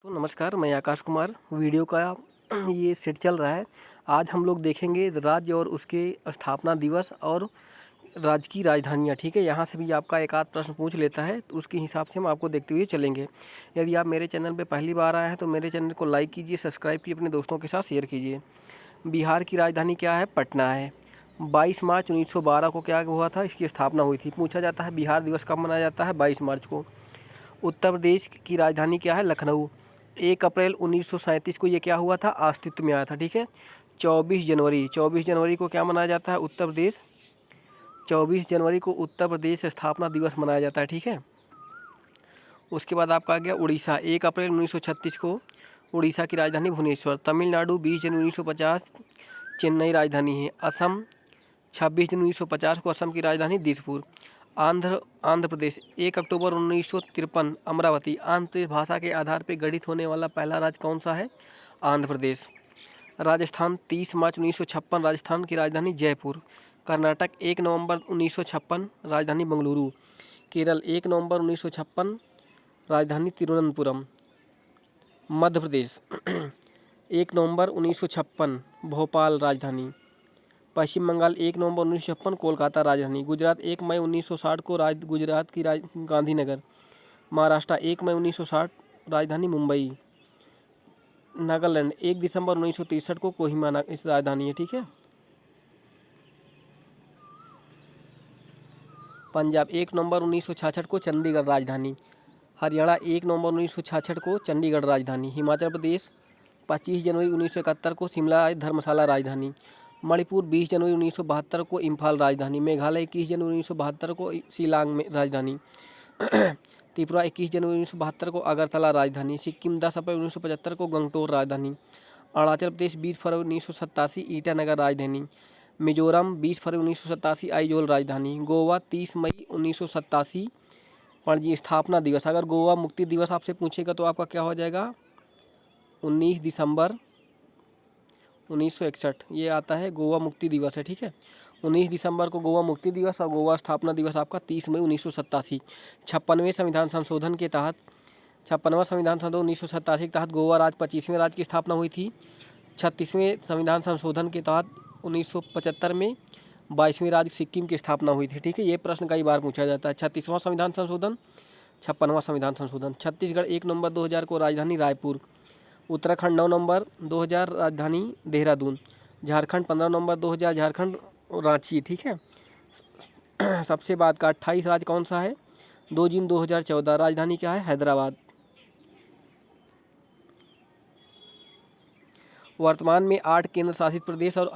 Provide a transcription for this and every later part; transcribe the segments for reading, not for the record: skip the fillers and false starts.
तो नमस्कार, मैं आकाश कुमार। वीडियो का ये सेट चल रहा है। आज हम लोग देखेंगे राज्य और उसके स्थापना दिवस और राज्य की राजधानियाँ। ठीक है, यहाँ से भी आपका एक आध प्रश्न पूछ लेता है, तो उसके हिसाब से हम आपको देखते हुए चलेंगे। यदि आप मेरे चैनल पे पहली बार आए हैं तो मेरे चैनल को लाइक कीजिए, सब्सक्राइब कीजिए, अपने दोस्तों के साथ शेयर कीजिए। बिहार की राजधानी क्या है? पटना है। 22 मार्च 1912 को क्या हुआ था? इसकी स्थापना हुई थी। पूछा जाता है बिहार दिवस कब मनाया जाता है? 22 मार्च को। उत्तर प्रदेश की राजधानी क्या है? लखनऊ। 1 अप्रैल 1937 को ये क्या हुआ था? अस्तित्व में आया था। ठीक है। 24 जनवरी को क्या मनाया जाता है? उत्तर प्रदेश 24 जनवरी को उत्तर प्रदेश स्थापना दिवस मनाया जाता है। ठीक है। उसके बाद आपका आ गया उड़ीसा। 1 अप्रैल 1936 को उड़ीसा की राजधानी भुवनेश्वर। तमिलनाडु 20 जनवरी 1950 चेन्नई राजधानी है। असम 26 जनवरी 1950 को असम की राजधानी दिसपुर। आंध्र प्रदेश 1 अक्टूबर 1953 अमरावती। आंध्र प्रदेश भाषा के आधार पर गठित होने वाला पहला राज्य कौन सा है? आंध्र प्रदेश। राजस्थान 30 मार्च 1956 राजस्थान की राजधानी जयपुर। कर्नाटक 1 नवंबर 1956 राजधानी बेंगलुरु। केरल 1 नवंबर 1956 राजधानी तिरुवनंतपुरम। मध्य प्रदेश 1 नवंबर 1956 भोपाल राजधानी। पश्चिम बंगाल 1 नवंबर 1956 कोलकाता राजधानी। गुजरात 1 मई 1960 को गुजरात की गांधीनगर। महाराष्ट्र 1 मई 1960 राजधानी मुंबई। नागालैंड 1 दिसंबर 1963 को कोहिमा इस राजधानी है। ठीक है। पंजाब 1 नवंबर 1966 को चंडीगढ़ राजधानी। हरियाणा 1 नवंबर 1966 को चंडीगढ़ राजधानी। हिमाचल प्रदेश 25 जनवरी 1971 को शिमला धर्मशाला राजधानी। मणिपुर 20 जनवरी 1972 को इम्फाल राजधानी। मेघालय 21 जनवरी 1972 को शिलांग में राजधानी। त्रिपुरा 21 जनवरी 1972 को अगरतला राजधानी। सिक्किम 10 अप्रैल 1975 को गंगटोर राजधानी। अरुणाचल प्रदेश 20 फरवरी 1987 ईटानगर राजधानी। मिजोरम 20 फरवरी 1987 आइजोल राजधानी। गोवा 30 मई 1987 पणजी स्थापना दिवस। अगर गोवा मुक्ति दिवस आपसे पूछेगा तो आपका क्या हो जाएगा? 19 दिसंबर 1961 ये आता है, गोवा मुक्ति दिवस है। ठीक है। 19 दिसंबर को गोवा मुक्ति दिवस और गोवा स्थापना दिवस आपका 30 मई 1987। 56वें संविधान संशोधन के तहत 56वां संविधान संशोधन 1987 के तहत गोवा राज्य 25वें राज्य की स्थापना हुई थी। 36वें संविधान संशोधन के तहत 1975 में 22वें राज्य सिक्किम की स्थापना हुई थी। ठीक है। ये प्रश्न कई बार पूछा जाता है। 36वां संविधान संशोधन, 56वां संविधान संशोधन। छत्तीसगढ़ 1 नवंबर 2000 को राजधानी रायपुर। उत्तराखंड 9 नवंबर 2000 राजधानी देहरादून। झारखंड 15 नवंबर 2000 झारखंड रांची। ठीक है। सबसे बाद का 28 राज्य कौन सा है? 2 जून 2014 राजधानी क्या है? हैदराबाद। वर्तमान में 8 केंद्र शासित प्रदेश और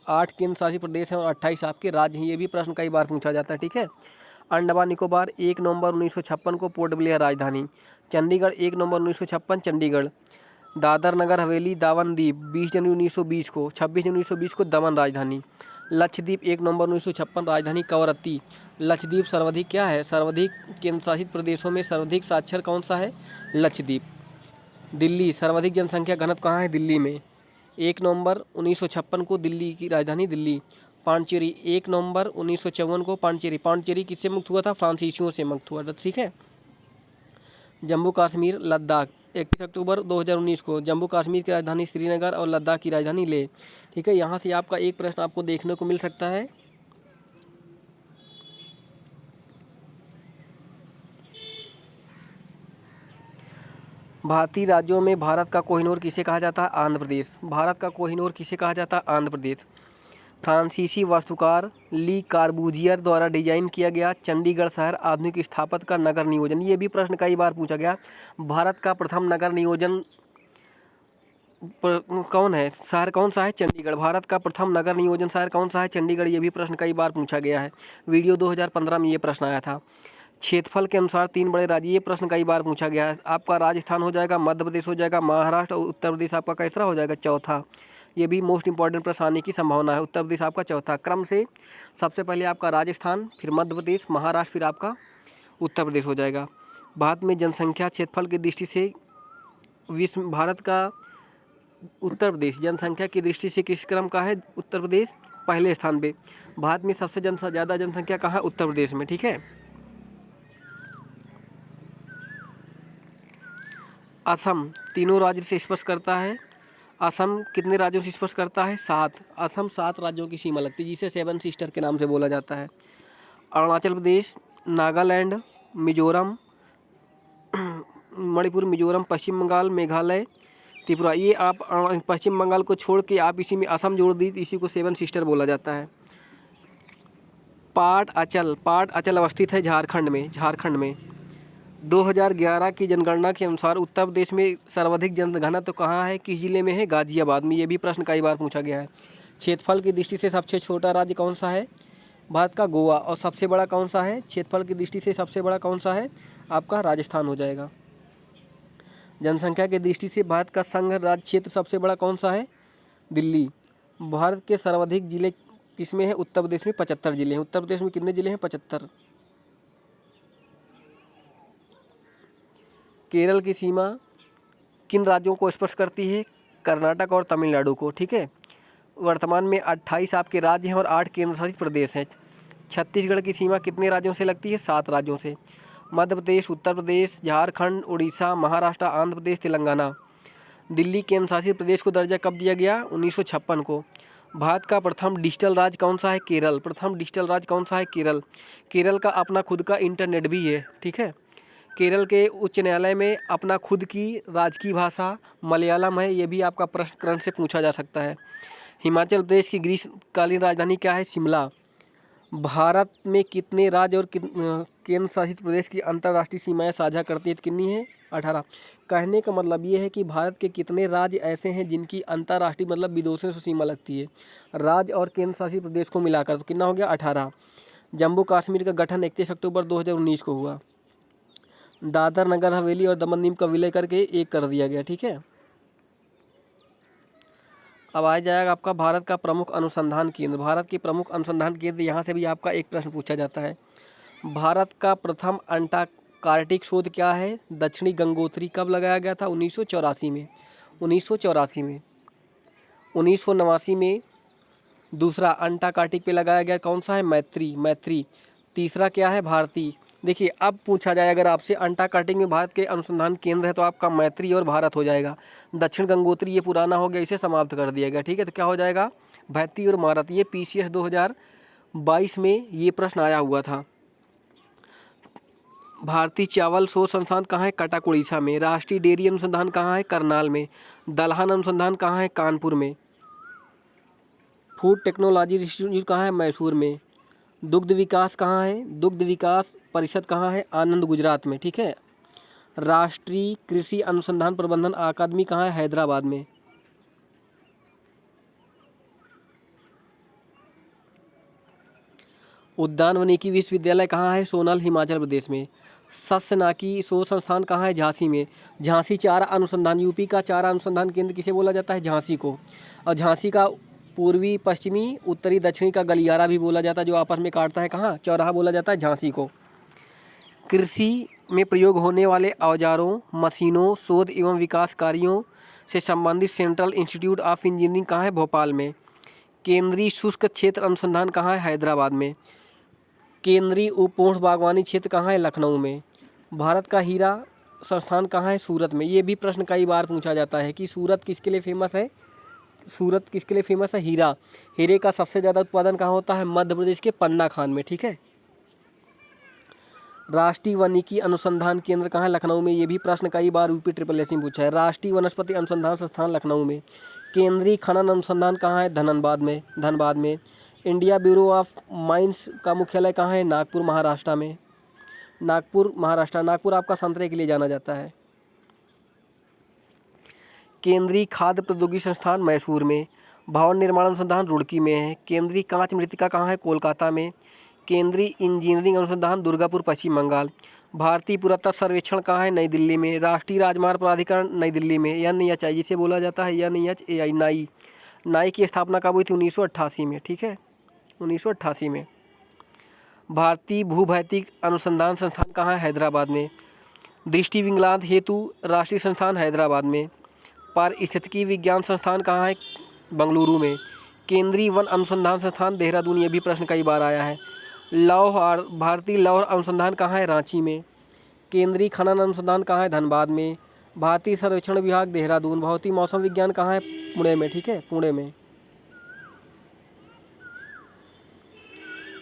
8 केंद्र शासित प्रदेश हैं और 28 आपके राज्य हैं। ये भी प्रश्न कई बार पूछा जाता है। ठीक है। अंडमान निकोबार 1 नवंबर 1956 को पोर्ट ब्लेयर राजधानी। चंडीगढ़ 1 नवंबर 1956 चंडीगढ़। दादर नगर हवेली दावनदीप 20 जनवरी 1920 को। 26 जनवरी 1920 को दमन राजधानी। लक्षद्वीप 1 नवंबर 1956 राजधानी कवरत्ती। लक्षद्वीप सर्वाधिक क्या है? सर्वाधिक केंद्र शासित प्रदेशों में सर्वाधिक साक्षर कौन सा है? लक्षद्वीप। दिल्ली सर्वाधिक जनसंख्या घनत्व कहाँ है? दिल्ली में। 1 नवंबर 1956 को दिल्ली की राजधानी दिल्ली। पांडिचेरी 1 नवंबर 1954 को पांडिचेरी किससे मुक्त हुआ था? फ्रांसीसियों से मुक्त हुआ था। ठीक है। जम्मू कश्मीर लद्दाख 21 अक्टूबर 2019 को। जम्मू कश्मीर की राजधानी श्रीनगर और लद्दाख की राजधानी लेह। ठीक है। यहाँ से आपका एक प्रश्न आपको देखने को मिल सकता है। भारतीय राज्यों में भारत का कोहिनूर किसे कहा जाता है? आंध्र प्रदेश। भारत का कोहिनूर किसे कहा जाता है? आंध्र प्रदेश। फ्रांसीसी वास्तुकार ली कार्बूजियर द्वारा डिजाइन किया गया चंडीगढ़ शहर आधुनिक स्थापत्य का नगर नियोजन। ये भी प्रश्न कई बार पूछा गया। भारत का प्रथम नगर नियोजन कौन है? शहर कौन सा है? चंडीगढ़। भारत का प्रथम नगर नियोजन शहर कौन सा है? चंडीगढ़। ये भी प्रश्न कई बार पूछा गया है। वीडियो 2015 में ये प्रश्न आया था। क्षेत्रफल के अनुसार 3 बड़े राज्य, ये प्रश्न कई बार पूछा गया है। आपका राजस्थान हो जाएगा, मध्य प्रदेश हो जाएगा, महाराष्ट्र और उत्तर प्रदेश आपका कैसा हो जाएगा? चौथा। ये भी मोस्ट इंपॉर्टेंट प्रश्न आने की संभावना है। उत्तर प्रदेश आपका चौथा। क्रम से सबसे पहले आपका राजस्थान, फिर मध्य प्रदेश, महाराष्ट्र, फिर आपका उत्तर प्रदेश हो जाएगा। भारत में जनसंख्या क्षेत्रफल की दृष्टि से भारत का उत्तर प्रदेश जनसंख्या की दृष्टि से किस क्रम का है? उत्तर प्रदेश पहले स्थान पे। भारत में सबसे ज़्यादा जनसंख्या कहाँ है? उत्तर प्रदेश में। ठीक है। असम तीनों राज्य से स्पर्श करता है। असम कितने राज्यों से स्पर्श करता है? 7। असम 7 राज्यों की सीमा लगती है, जिसे 7 सिस्टर के नाम से बोला जाता है। अरुणाचल प्रदेश, नागालैंड, मिजोरम, मणिपुर, मिजोरम, पश्चिम बंगाल, मेघालय, त्रिपुरा। ये आप पश्चिम बंगाल को छोड़ के आप इसी में असम जोड़ दी, इसी को 7 सिस्टर बोला जाता है। पाट अचल अवस्थित है झारखंड में। 2011 की जनगणना के अनुसार उत्तर प्रदेश में सर्वाधिक जनघनत्व कहाँ है, किस जिले में है? गाजियाबाद में। ये भी प्रश्न कई बार पूछा गया है। क्षेत्रफल की दृष्टि से सबसे छोटा राज्य कौन सा है? भारत का गोवा। और सबसे बड़ा कौन सा है? क्षेत्रफल की दृष्टि से सबसे बड़ा कौन सा है? आपका राजस्थान हो जाएगा। जनसंख्या की दृष्टि से भारत का संघ राज्य क्षेत्र सबसे बड़ा कौन सा है? दिल्ली। भारत के सर्वाधिक जिले किसमें है? उत्तर प्रदेश में 75 जिले हैं। उत्तर प्रदेश में कितने जिले हैं? 75। केरल की सीमा किन राज्यों को स्पर्श करती है? कर्नाटक और तमिलनाडु को। ठीक है। वर्तमान में 28 आपके राज्य हैं और 8 केंद्र शासित प्रदेश हैं। छत्तीसगढ़ की सीमा कितने राज्यों से लगती है? 7 राज्यों से। मध्य प्रदेश, उत्तर प्रदेश, झारखंड, उड़ीसा, महाराष्ट्र, आंध्र प्रदेश, तेलंगाना। दिल्ली केंद्र शासित प्रदेश को दर्जा कब दिया गया? 1956 को। भारत का प्रथम डिजिटल राज्य कौन सा है? केरल। प्रथम डिजिटल राज्य कौन सा है? केरल। केरल का अपना खुद का इंटरनेट भी है। ठीक है। केरल के उच्च न्यायालय में अपना खुद की राजकीय भाषा मलयालम है। ये भी आपका प्रश्न करंट से पूछा जा सकता है। हिमाचल प्रदेश की ग्रीष्मकालीन राजधानी क्या है? शिमला। भारत में कितने राज्य और केंद्र शासित प्रदेश की अंतर्राष्ट्रीय सीमाएं साझा करती है? कितनी है? 18। कहने का मतलब ये है कि भारत के कितने राज्य ऐसे हैं जिनकी अंतर्राष्ट्रीय मतलब विदेशों से सीमा लगती है? राज्य और केंद्र शासित प्रदेश को मिलाकर तो कितना हो गया? 18। जम्मू कश्मीर का गठन 31 अक्टूबर 2019 को हुआ। दादर नगर हवेली और दमन दीव का विलय करके एक कर दिया गया। ठीक है। अब आ जाएगा आपका भारत का प्रमुख अनुसंधान केंद्र। भारत के प्रमुख अनुसंधान केंद्र, यहाँ से भी आपका एक प्रश्न पूछा जाता है। भारत का प्रथम अंटार्कटिक शोध क्या है? दक्षिणी गंगोत्री। कब लगाया गया था? 1984 में। 1984 में। 1989 में दूसरा अंटार्कटिक पे लगाया गया कौन सा है? मैत्री। तीसरा क्या है? भारती। देखिए अब पूछा जाए अगर आपसे अंटार्कटिक में भारत के अनुसंधान केंद्र है तो आपका मैत्री और भारत हो जाएगा। दक्षिण गंगोत्री ये पुराना हो गया, इसे समाप्त कर दिया गया। ठीक है। तो क्या हो जाएगा? भारती और भारत। ये PCS 2022 में ये प्रश्न आया हुआ था। भारतीय चावल शोध संस्थान कहाँ है? कटक उड़ीसा में। राष्ट्रीय डेयरी अनुसंधान कहाँ है? करनाल में। दलहन अनुसंधान कहाँ है? कानपुर में। फूड टेक्नोलॉजी इंस्टीट्यूट कहाँ है? मैसूर में। दुग्ध विकास कहाँ है? दुग्ध विकास परिषद कहाँ है? आनंद, गुजरात में। ठीक है। राष्ट्रीय कृषि अनुसंधान प्रबंधन अकादमी कहाँ है? हैदराबाद में। उद्यानवनिकी विश्वविद्यालय कहाँ है? सोनल, हिमाचल प्रदेश में। सस्यनाकी शोध संस्थान कहाँ है? झांसी में। झांसी चारा अनुसंधान, यूपी का चारा अनुसंधान केंद्र किसे बोला जाता है? झांसी को। और झांसी का पूर्वी, पश्चिमी, उत्तरी, दक्षिणी का गलियारा भी बोला जाता है, जो आपस में काटता है कहाँ? चौराहा बोला जाता है झांसी को। कृषि में प्रयोग होने वाले औजारों, मशीनों, शोध एवं विकास कार्यों से संबंधित सेंट्रल इंस्टीट्यूट ऑफ इंजीनियरिंग कहाँ है? भोपाल में। केंद्रीय शुष्क क्षेत्र अनुसंधान कहाँ है? हैदराबाद में। केंद्रीय उपोष्ण बागवानी क्षेत्र कहाँ है? लखनऊ में। भारत का हीरा संस्थान कहाँ है? सूरत में। ये भी प्रश्न कई बार पूछा जाता है कि सूरत किसके लिए फेमस है? सूरत किसके लिए फेमस है? हीरा। हीरे का सबसे ज़्यादा उत्पादन कहाँ होता है? मध्य प्रदेश के पन्ना खान में। ठीक है। राष्ट्रीय वानिकी अनुसंधान केंद्र कहाँ है? लखनऊ में। ये भी प्रश्न कई बार UP SSS में पूछा है। राष्ट्रीय वनस्पति अनुसंधान संस्थान लखनऊ में। केंद्रीय खनन अनुसंधान कहाँ है? धनबाद में। इंडिया ब्यूरो ऑफ माइंस का मुख्यालय कहाँ है? नागपुर, महाराष्ट्र में। नागपुर आपका संतरे के लिए जाना जाता है। केंद्रीय खाद्य प्रौद्योगिकी संस्थान मैसूर में। भवन निर्माण अनुसंधान रुड़की में है। केंद्रीय कांच मृत्तिका कहाँ है? कोलकाता में। केंद्रीय इंजीनियरिंग अनुसंधान दुर्गापुर, पश्चिम बंगाल। भारतीय पुरातत्व सर्वेक्षण कहाँ है? नई दिल्ली में। राष्ट्रीय राजमार्ग प्राधिकरण नई दिल्ली में। NHAI जिसे बोला जाता है NHAI। नाई की स्थापना कब हुई थी? 1988 में। ठीक है। 1988 में। भारतीय भूभौतिक अनुसंधान संस्थान कहाँ है? हैदराबाद में। दृष्टि विकलांग हेतु राष्ट्रीय संस्थान हैदराबाद में। पारिस्थितिकी विज्ञान संस्थान कहाँ है? बंगलुरु में। केंद्रीय वन अनुसंधान संस्थान देहरादून। ये भी प्रश्न कई बार आया है। भारतीय लौह अनुसंधान कहाँ है? रांची में। केंद्रीय खनन अनुसंधान कहाँ है? धनबाद में। भारतीय सर्वेक्षण विभाग देहरादून। भौतिक मौसम विज्ञान कहाँ है? पुणे में, ठीक है, पुणे में।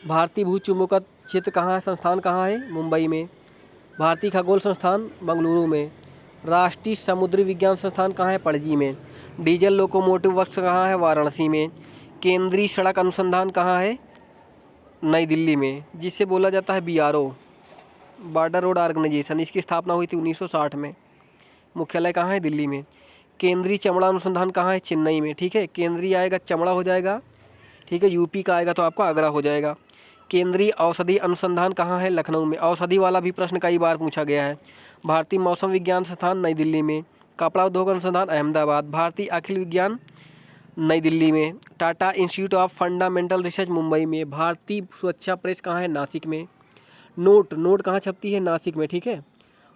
भारतीय भू चुंबकत्व क्षेत्र कहाँ है, संस्थान कहाँ है? मुंबई में। भारतीय खगोल संस्थान बेंगलुरु में। राष्ट्रीय समुद्री विज्ञान संस्थान कहाँ है? पणजी में। डीजल लोकोमोटिव वर्क्स कहाँ है? वाराणसी में। केंद्रीय सड़क अनुसंधान कहाँ है? नई दिल्ली में, जिसे बोला जाता है BRO, बॉर्डर रोड ऑर्गेनाइजेशन। इसकी स्थापना हुई थी 1960 में। मुख्यालय कहाँ है? दिल्ली में। केंद्रीय चमड़ा अनुसंधान कहाँ है? चेन्नई में, ठीक है। केंद्रीय आएगा चमड़ा हो जाएगा, ठीक है। यूपी का आएगा तो आपका आगरा हो जाएगा। केंद्रीय औषधि अनुसंधान कहाँ है? लखनऊ में। औषधि वाला भी प्रश्न कई बार पूछा गया है। भारतीय मौसम विज्ञान संस्थान नई दिल्ली में। कपड़ा उद्योग अनुसंधान अहमदाबाद। भारतीय अखिल विज्ञान नई दिल्ली में। Tata institute of fundamental research Mumbai में। भारतीय सुरक्षा प्रेस कहाँ है? नासिक में। नोट कहाँ छपती है? नासिक में, ठीक है।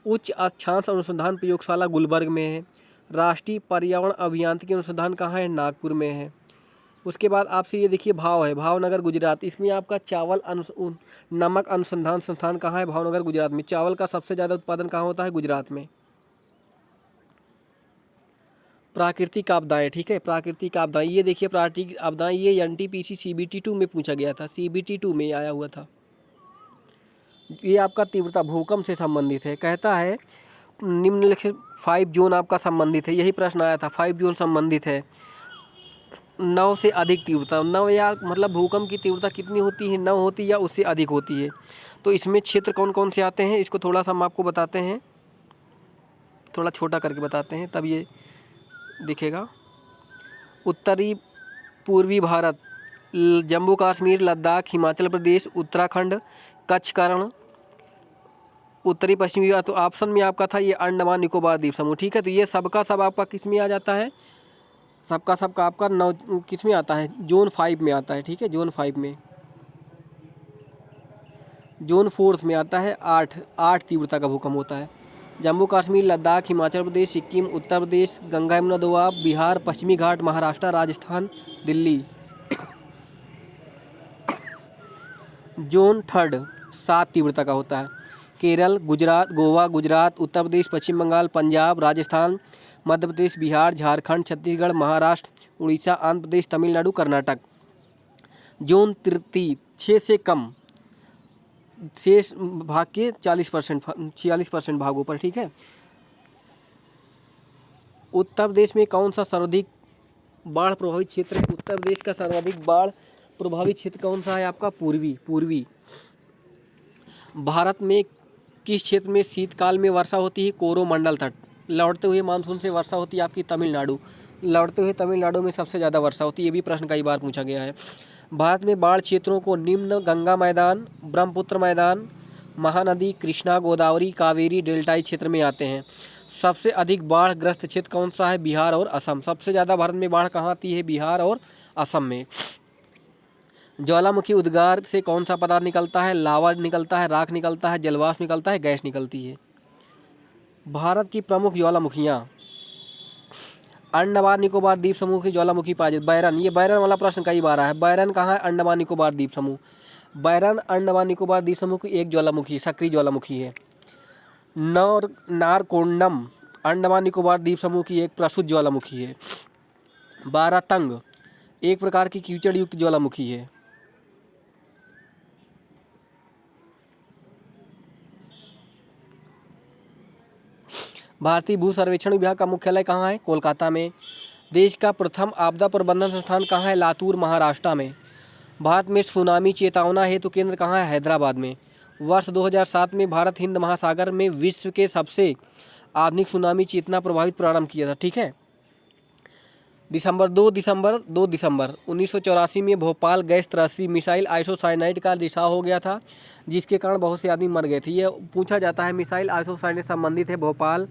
उच्च अक्षांश अनुसंधान प्रयोगशाला गुलबर्ग में है। राष्ट्रीय पर्यावरण अभियांत्रिकी अनुसंधान कहाँ है? नागपुर में है। उसके बाद आपसे ये देखिए भाव है, भावनगर गुजरात। इसमें आपका नमक अनुसंधान संस्थान कहाँ है? भावनगर गुजरात में। चावल का सबसे ज़्यादा उत्पादन कहाँ होता है? गुजरात में। प्राकृतिक आपदाएं, ठीक है, प्राकृतिक आपदाएं। ये देखिए प्राकृतिक आपदाएं, ये NTPC CBT 2 में पूछा गया था, CBT 2 में आया हुआ था। ये आपका तीव्रता भूकंप से संबंधित है। कहता है निम्नलिखित 5 जोन आपका संबंधित है, यही प्रश्न आया था। 5 जोन संबंधित है। 9 से अधिक तीव्रता, 9 या मतलब भूकंप की तीव्रता कितनी होती है? 9 होती है या उससे अधिक होती है। तो इसमें क्षेत्र कौन कौन से आते हैं, इसको थोड़ा सा हम आपको बताते हैं, थोड़ा छोटा करके बताते हैं तब ये दिखेगा। उत्तरी पूर्वी भारत, जम्मू कश्मीर, लद्दाख, हिमाचल प्रदेश, उत्तराखंड, कच्छ, कर्ण। उत्तरी पश्चिमी, तो ऑप्शन में आपका था ये अंडमान निकोबार द्वीप समूह, ठीक है। तो ये सबका सब आपका किस में आ जाता है? सबका सबका आपका 9 किस में आता है? जोन 5 में आता है, ठीक है। जोन 5 में, जोन 4 में आता है। 8 तीव्रता का भूकंप होता है। जम्मू कश्मीर, लद्दाख, हिमाचल प्रदेश, सिक्किम, उत्तर प्रदेश, गंगा यमुना दोआब, बिहार, पश्चिमी घाट, महाराष्ट्र, राजस्थान, दिल्ली। जोन 3 7 तीव्रता का होता है। केरल, गुजरात, गोवा, गुजरात, उत्तर प्रदेश, पश्चिम बंगाल, पंजाब, राजस्थान, मध्य प्रदेश, बिहार, झारखंड, छत्तीसगढ़, महाराष्ट्र, उड़ीसा, आंध्र प्रदेश, तमिलनाडु, कर्नाटक। जोन 3 6 से कम, शेष भाग के 40% 46% भागों पर, ठीक है। उत्तर प्रदेश में कौन सा सर्वाधिक बाढ़ प्रभावित क्षेत्र है? उत्तर प्रदेश का सर्वाधिक बाढ़ प्रभावित क्षेत्र कौन सा है आपका? पूर्वी। भारत में किस क्षेत्र में शीतकाल में वर्षा होती है? कोरोमंडल तट। लौटते हुए मानसून से वर्षा होती है आपकी तमिलनाडु। लौटते हुए तमिलनाडु में सबसे ज़्यादा वर्षा होती है, ये भी प्रश्न कई बार पूछा गया है। भारत में बाढ़ क्षेत्रों को निम्न गंगा मैदान, ब्रह्मपुत्र मैदान, महानदी, कृष्णा, गोदावरी, कावेरी, डेल्टाई क्षेत्र में आते हैं। सबसे अधिक बाढ़ ग्रस्त क्षेत्र कौन सा है? बिहार और असम। सबसे ज़्यादा भारत में बाढ़ कहाँ आती है? बिहार और असम में। ज्वालामुखी उद्गार से कौन सा पदार्थ निकलता है? लावा निकलता है, राख निकलता है, जलवाष्प निकलता है, गैस निकलती है। भारत की प्रमुख ज्वालामुखियाँ, अंडमान निकोबार द्वीप समूह की ज्वालामुखी पाई जाती। बैरन, ये बैरन वाला प्रश्न कई बार आया है। बैरन कहाँ है? अंडमान निकोबार द्वीप समूह। बैरन अंडमान निकोबार द्वीप समूह की एक ज्वालामुखी, सक्रिय ज्वालामुखी है। नारकोंडम अंडमान निकोबार द्वीप समूह की एक प्रसुत ज्वालामुखी है। बारातंग एक प्रकार की कीचड़ युक्त ज्वालामुखी है। भारतीय भू सर्वेक्षण विभाग का मुख्यालय कहाँ है? कोलकाता में। देश का प्रथम आपदा प्रबंधन संस्थान कहाँ है? लातूर, महाराष्ट्र में। भारत में सुनामी चेतावना हेतु केंद्र कहाँ है? हैदराबाद में। वर्ष 2007 में भारत हिंद महासागर में विश्व के सबसे आधुनिक सुनामी चेतना प्रभावित प्रारंभ किया था, ठीक है। 2 दिसंबर 1984 में भोपाल गैस त्रस्ती मिसाइल आइसोसाइनाइड का रिसाव हो गया था, जिसके कारण बहुत से आदमी मर गए थे। ये पूछा जाता है, मिसाइल आइसोसाइनाइड संबंधित है भोपाल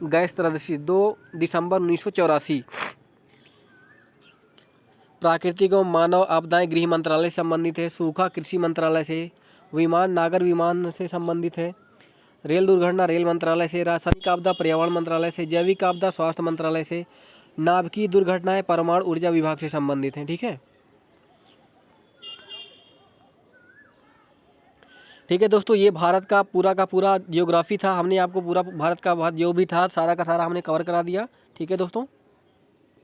गैस त्रस्ती 2 दिसंबर 1984। प्राकृतिक एवं मानव आपदाएं गृह मंत्रालय से संबंधित है। सूखा कृषि मंत्रालय से। विमान नागर विमान से संबंधित है। रेल दुर्घटना रेल मंत्रालय से। रासायनिक आपदा पर्यावरण मंत्रालय से। जैविक आपदा स्वास्थ्य मंत्रालय से। नाभिकीय दुर्घटनाएं परमाणु ऊर्जा विभाग से संबंधित हैं, ठीक है। ठीक है दोस्तों, ये भारत का पूरा जियोग्राफी था। हमने आपको पूरा भारत का जो भी था सारा का सारा हमने कवर करा दिया। ठीक है दोस्तों।